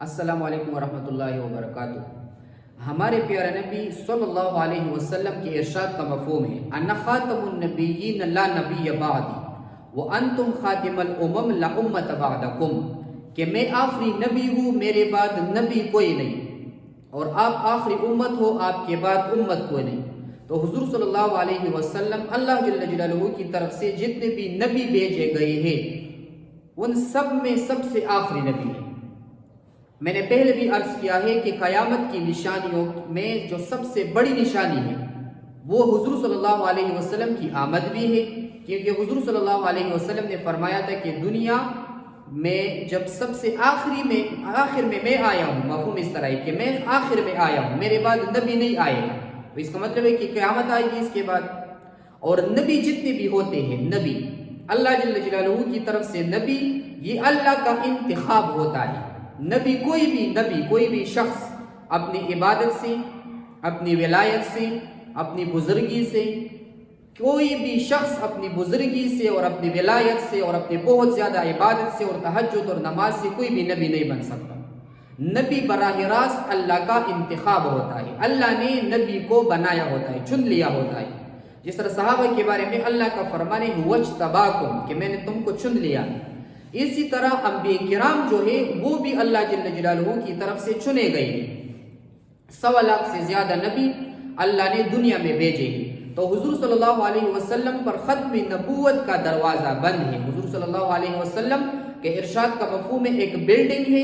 السلام علیکم ورحمۃ اللہ وبرکاتہ۔ ہمارے پیارے نبی صلی اللہ علیہ وسلم کے ارشاد کا مفہوم ہے انا خاتم النبیین لا نبی بعدی وانتم خاتم الامم لا امت بعدکم، کہ میں آخری نبی ہوں، میرے بعد نبی کوئی نہیں، اور آپ آخری امت ہو، آپ کے بعد امت کوئی نہیں۔ تو حضور صلی اللہ علیہ وسلم اللہ جل جلالہ کی طرف سے جتنے بھی نبی بھیجے گئے ہیں ان سب میں سب سے آخری نبی ہے۔ میں نے پہلے بھی عرض کیا ہے کہ قیامت کی نشانیوں میں جو سب سے بڑی نشانی ہے وہ حضور صلی اللہ علیہ وسلم کی آمد بھی ہے، کیونکہ حضور صلی اللہ علیہ وسلم نے فرمایا تھا کہ دنیا میں جب سب سے آخر میں میں آیا ہوں، مفہوم اس طرح ہے کہ میں آخر میں آیا ہوں، میرے بعد نبی نہیں آئے گا، تو اس کا مطلب ہے کہ قیامت آئے گی اس کے بعد۔ اور نبی جتنے بھی ہوتے ہیں، نبی اللہ جل جلالہ کی طرف سے نبی یہ اللہ کا انتخاب ہوتا ہے۔ نبی کوئی بھی شخص اپنی عبادت سے، اپنی ولایت سے، اپنی بزرگی سے، کوئی بھی شخص اپنی بزرگی سے اور اپنی ولایت سے اور اپنی بہت زیادہ عبادت سے اور تہجد اور نماز سے کوئی بھی نبی نہیں بن سکتا۔ نبی براہ راست اللہ کا انتخاب ہوتا ہے، اللہ نے نبی کو بنایا ہوتا ہے، چن لیا ہوتا ہے۔ جس طرح صحابہ کے بارے میں اللہ کا فرمان ہے وَاجْتَبَاكُمْ، کہ میں نے تم کو چن لیا، اسی طرح انبیاء کرام جو ہے وہ بھی اللہ جل جلالہ کی طرف سے چنے گئے ہیں۔ 1.25 لاکھ سے زیادہ نبی اللہ نے دنیا میں بھیجے ہیں، تو حضور صلی اللہ علیہ وسلم پر ختم نبوت کا دروازہ بند ہے۔ حضور صلی اللہ علیہ وسلم کے ارشاد کا مفہوم ہے ایک بلڈنگ ہے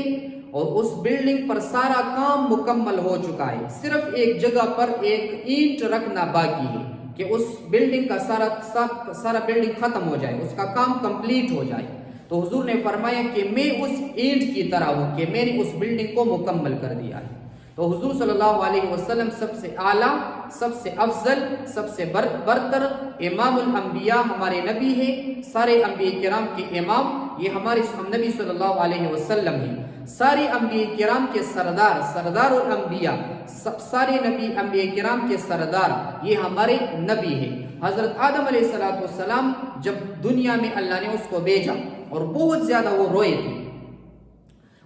اور اس بلڈنگ پر سارا کام مکمل ہو چکا ہے، صرف ایک جگہ پر ایک اینٹ رکھنا باقی ہے کہ اس بلڈنگ کا سارا بلڈنگ ختم ہو جائے، اس کا کام کمپلیٹ ہو جائے۔ تو حضور نے فرمایا کہ میں اس اینٹ کی طرح ہوں کہ میں نے اس بلڈنگ کو مکمل کر دیا ہے۔ تو حضور صلی اللہ علیہ وسلم سب سے اعلیٰ، سب سے افضل، سب سے برتر امام الانبیاء ہمارے نبی ہیں، سارے انبیاء کرام کے امام یہ ہمارے نبی صلی اللہ علیہ وسلم ہیں۔ سارے انبیاء کرام کے سردار الانبیاء، سارے انبیاء کرام کے سردار یہ ہمارے نبی ہیں۔ حضرت آدم علیہ السلام جب دنیا میں اللہ نے اس کو بھیجا اور بہت زیادہ وہ روئے تھے،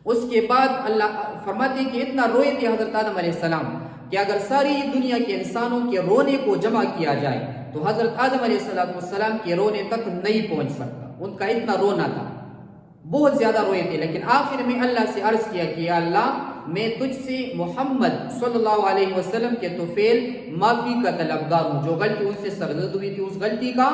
اس کے بعد اللہ فرماتے کہ اتنا روئے تھے حضرت آدم علیہ السلام کہ اگر ساری دنیا کے انسانوں کے رونے کو جمع کیا جائے تو حضرت آدم علیہ السلام کے رونے تک نہیں پہنچ سکتا، ان کا اتنا رونا تھا، بہت زیادہ روئے تھے۔ لیکن آخر میں اللہ سے عرض کیا کہ یا اللہ میں تجھ سے محمد صلی اللہ علیہ وسلم کے طفیل معافی کا طلبگار ہوں، جو غلطی ان سے سرزد ہوئی تھی اس غلطی کا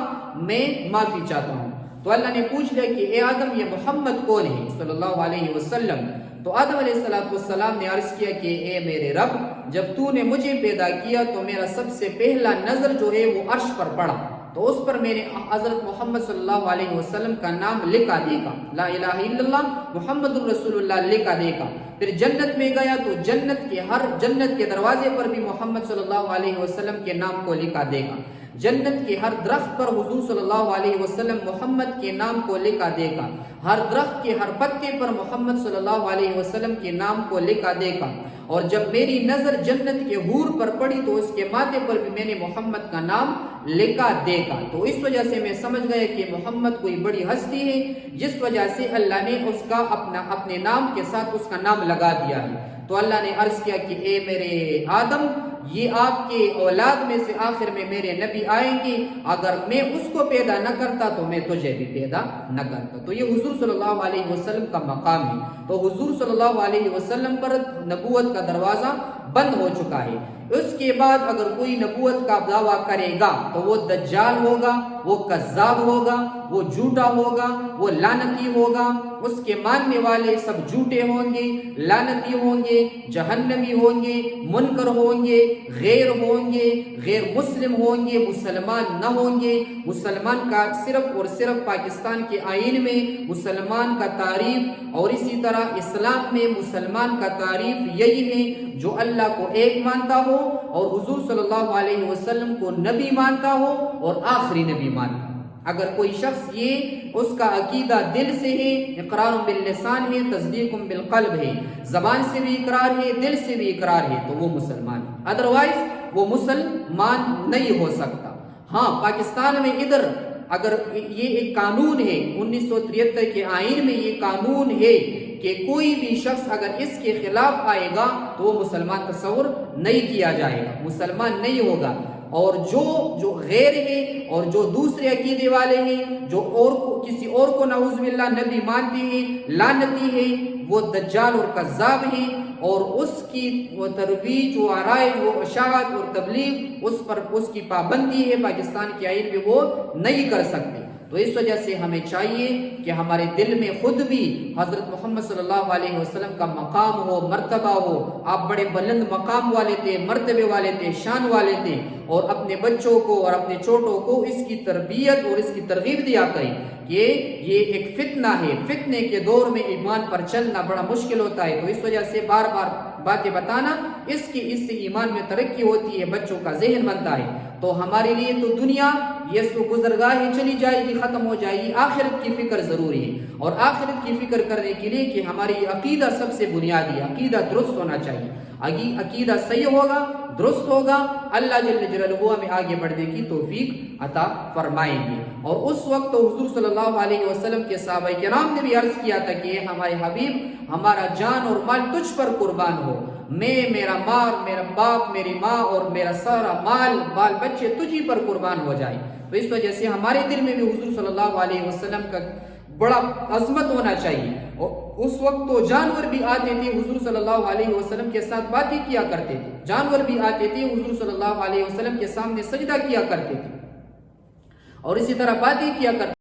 میں معافی چاہتا ہوں۔ تو اللہ نے پوچھ لیا کہ اے آدم یہ محمد کون ہے صلی اللہ علیہ وسلم؟ تو آدم علیہ السلام نے عرض کیا کہ اے میرے رب، جب تو نے مجھے پیدا کیا تو میرا سب سے پہلا نظر جو ہے وہ عرش پر پڑا، تو اس پر میں نے حضرت محمد صلی اللہ علیہ وسلم کا نام لکھا دیکھا، لا الہ الا اللہ محمد الرسول اللہ لکھا دیکھا۔ پھر جنت میں گیا تو جنت کے دروازے پر بھی محمد صلی اللہ علیہ وسلم کے نام کو لکھا دیکھا، جنت کے ہر درخت پر حضور صلی اللہ علیہ وسلم محمد کے نام کو لکھا دیکھا، ہر درخت کے ہر پتے پر محمد صلی اللہ علیہ وسلم کے نام کو لکھا دیکھا۔ اور جب میری نظر جنت کے حور پر پڑی تو اس کے ماتھے پر بھی میں نے محمد کا نام لکھا دیکھا۔ تو اس وجہ سے میں سمجھ گیا کہ محمد کوئی بڑی ہستی ہے، جس وجہ سے اللہ نے اس کا اپنے نام کے ساتھ اس کا نام لگا دیا ہے۔ تو اللہ نے عرض کیا کہ اے میرے آدم، یہ آپ کے اولاد میں سے آخر میں میرے نبی آئیں گے، اگر میں اس کو پیدا نہ کرتا تو میں تجھے بھی پیدا نہ کرتا۔ تو یہ حضور صلی اللہ علیہ وسلم کا مقام ہے۔ تو حضور صلی اللہ علیہ وسلم پر نبوت کا دروازہ بند ہو چکا ہے۔ اس کے بعد اگر کوئی نبوت کا دعویٰ کرے گا تو وہ دجال ہوگا، وہ کذاب ہوگا، وہ جھوٹا ہوگا، وہ لعنتی ہوگا، اس کے ماننے والے سب جھوٹے ہوں گے، لعنتی ہوں گے، جہنمی ہوں گے، منکر ہوں گے، غیر مسلم ہوں گے، مسلمان نہ ہوں گے۔ مسلمان کا صرف اور صرف پاکستان کے آئین میں مسلمان کا تعریف اور اسی طرح اسلام میں مسلمان کا تعریف یہی ہے جو اللہ کو ایک مانتا ہو اور حضور صلی اللہ علیہ وسلم کو نبی مانتا ہو اور آخری نبی مانتا ہو۔ اگر کوئی شخص یہ اس کا عقیدہ دل سے ہے، اقرار باللسان ہے، تصدیق بالقلب ہے، زبان سے بھی اقرار ہے، دل سے بھی اقرار ہے، تو وہ مسلمان ہے، ادروائز وہ مسلمان نہیں ہو سکتا۔ ہاں پاکستان میں ادھر اگر یہ ایک قانون ہے 1973 کے آئین میں یہ قانون ہے کہ کوئی بھی شخص اگر اس کے خلاف آئے گا تو وہ مسلمان تصور نہیں کیا جائے گا، مسلمان نہیں ہوگا۔ اور جو غیر ہے اور جو دوسرے عقیدے والے ہیں، جو کسی اور کو نعوذ باللہ نبی مانتے ہیں، لعنتی ہے، وہ دجال اور کذاب ہے، اور اس کی وہ ترویج، وہ آرائج، وہ اشاعت اور تبلیغ اس کی پابندی ہے، پاکستان کے آئین میں وہ نہیں کر سکتے۔ تو اس وجہ سے ہمیں چاہیے کہ ہمارے دل میں خود بھی حضرت محمد صلی اللہ علیہ وسلم کا مقام ہو، مرتبہ ہو۔ آپ بڑے بلند مقام والے تھے، مرتبے والے تھے، شان والے تھے، اور اپنے بچوں کو اور اپنے چھوٹوں کو اس کی تربیت اور اس کی ترغیب دیا کریں کہ یہ ایک فتنہ ہے، فتنے کے دور میں ایمان پر چلنا بڑا مشکل ہوتا ہے۔ تو اس وجہ سے بار بار باتیں بتانا، اس سے ایمان میں ترقی ہوتی ہے، بچوں کا ذہن بنتا ہے۔ تو ہمارے لیے تو دنیا یہ سو گزرگاہ ہی چلی جائے گی، ختم ہو جائے گی، آخرت کی فکر ضروری ہے۔ اور آخرت کی فکر کرنے کے لیے کہ ہماری عقیدہ سب سے بنیادی، عقیدہ درست ہونا چاہیے۔ عقیدہ صحیح ہوگا، درست ہوگا، اللہ جل جلالہ ہمیں آگے بڑھنے کی توفیق عطا فرمائیں گے۔ اور اس وقت تو حضور صلی اللہ علیہ وسلم کے صحابہ کرام نے بھی عرض کیا تھا کہ ہمارے حبیب، ہمارا جان اور مال تجھ پر قربان ہو، میں، میرا مال، میرا باپ، میری ماں اور میرا سارا مال، بال بچے تجھی پر قربان ہو جائے۔ تو اس وجہ سے ہمارے دل میں بھی حضور صلی اللہ علیہ وسلم کا بڑا عظمت ہونا چاہیے۔ اور اس وقت تو جانور بھی آتے تھے، حضور صلی اللہ علیہ وسلم کے ساتھ باتیں کیا کرتے تھے، جانور بھی آتے تھے، حضور صلی اللہ علیہ وسلم کے سامنے سجدہ کیا کرتے تھے، اور اسی طرح باتیں کیا کرتے